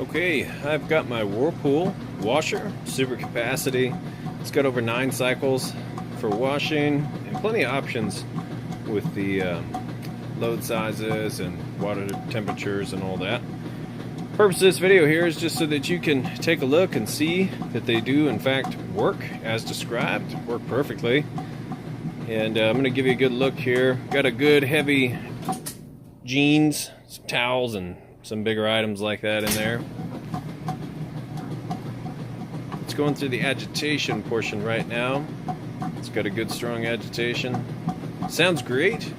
Okay, I've got my Whirlpool washer, super capacity. It's got over 9 cycles for washing and plenty of options with the load sizes and water temperatures and all that. The purpose of this video here is just so that you can take a look and see that they do in fact work as described, work perfectly. And I'm going to give you a good look here. Got a good heavy jeans, some towels, and some bigger items like that in there. It's going through the agitation portion right now. It's got a good strong agitation. Sounds great.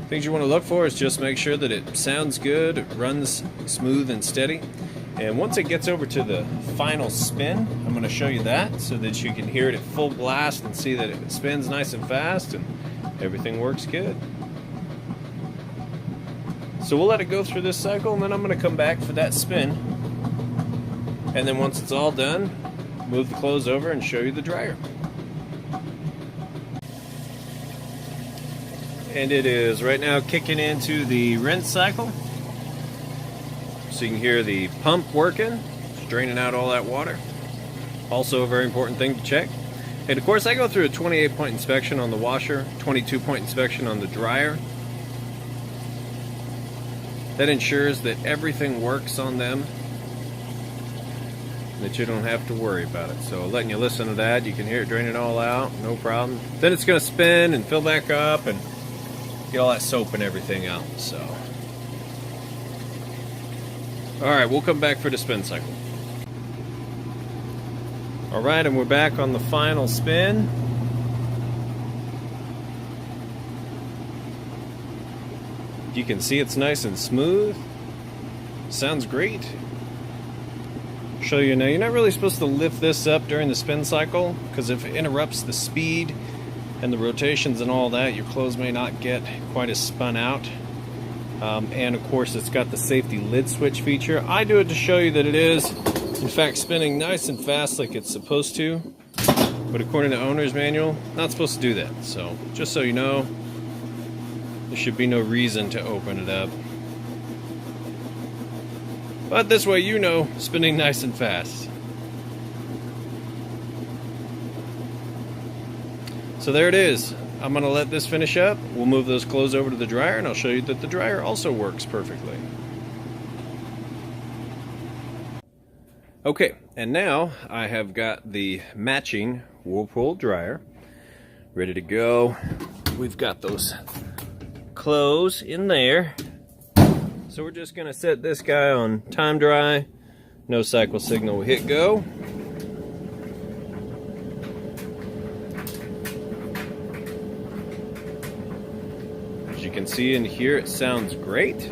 Things you want to look for is just make sure that it sounds good, it runs smooth and steady. And once it gets over to the final spin, I'm going to show you that so that you can hear it at full blast and see that it spins nice and fast and everything works good. So we'll let it go through this cycle, and then I'm going to come back for that spin. And then once it's all done, move the clothes over and show you the dryer. And it is right now kicking into the rinse cycle. So you can hear the pump working, it's draining out all that water. Also a very important thing to check. And of course I go through a 28-point inspection on the washer, 22-point inspection on the dryer. That ensures that everything works on them, that you don't have to worry about it. So letting you listen to that, you can hear it draining all out, no problem. Then it's going to spin and fill back up and get all that soap and everything out. So, alright, we'll come back for the spin cycle. Alright, and we're back on the final spin. You can see it's nice and smooth. Sounds great. Show you now, you're not really supposed to lift this up during the spin cycle, because if it interrupts the speed and the rotations and all that, your clothes may not get quite as spun out. And of course it's got the safety lid switch feature. I do it to show you that it is in fact spinning nice and fast like it's supposed to, but according to owner's manual, not supposed to do that. So just so you know, there should be no reason to open it up. But this way you know, spinning nice and fast. So there it is. I'm going to let this finish up. We'll move those clothes over to the dryer, and I'll show you that the dryer also works perfectly. Okay, and now I have got the matching Whirlpool dryer ready to go. We've got those clothes in there. So we're just going to set this guy on time dry. No cycle signal. We hit go. As you can see and hear, it sounds great.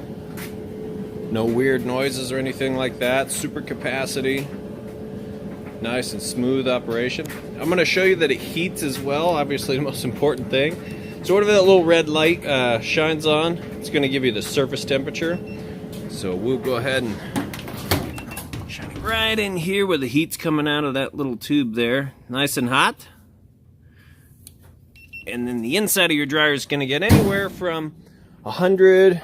No weird noises or anything like that. Super capacity. Nice and smooth operation. I'm going to show you that it heats as well. Obviously the most important thing. So whatever that little red light shines on, it's going to give you the surface temperature. So we'll go ahead and shine it right in here where the heat's coming out of that little tube there. Nice and hot. And then the inside of your dryer is going to get anywhere from 100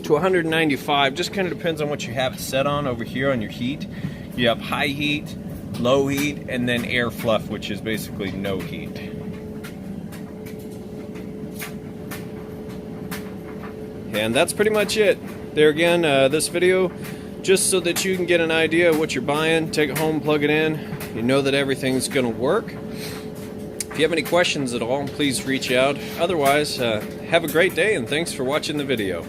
to 195. Just kind of depends on what you have it set on over here on your heat. You have high heat, low heat, and then air fluff, which is basically no heat. And that's pretty much it. There again, this video, just so that you can get an idea of what you're buying, take it home, plug it in. You know that everything's going to work. If you have any questions at all, please reach out. Otherwise, have a great day, and thanks for watching the video.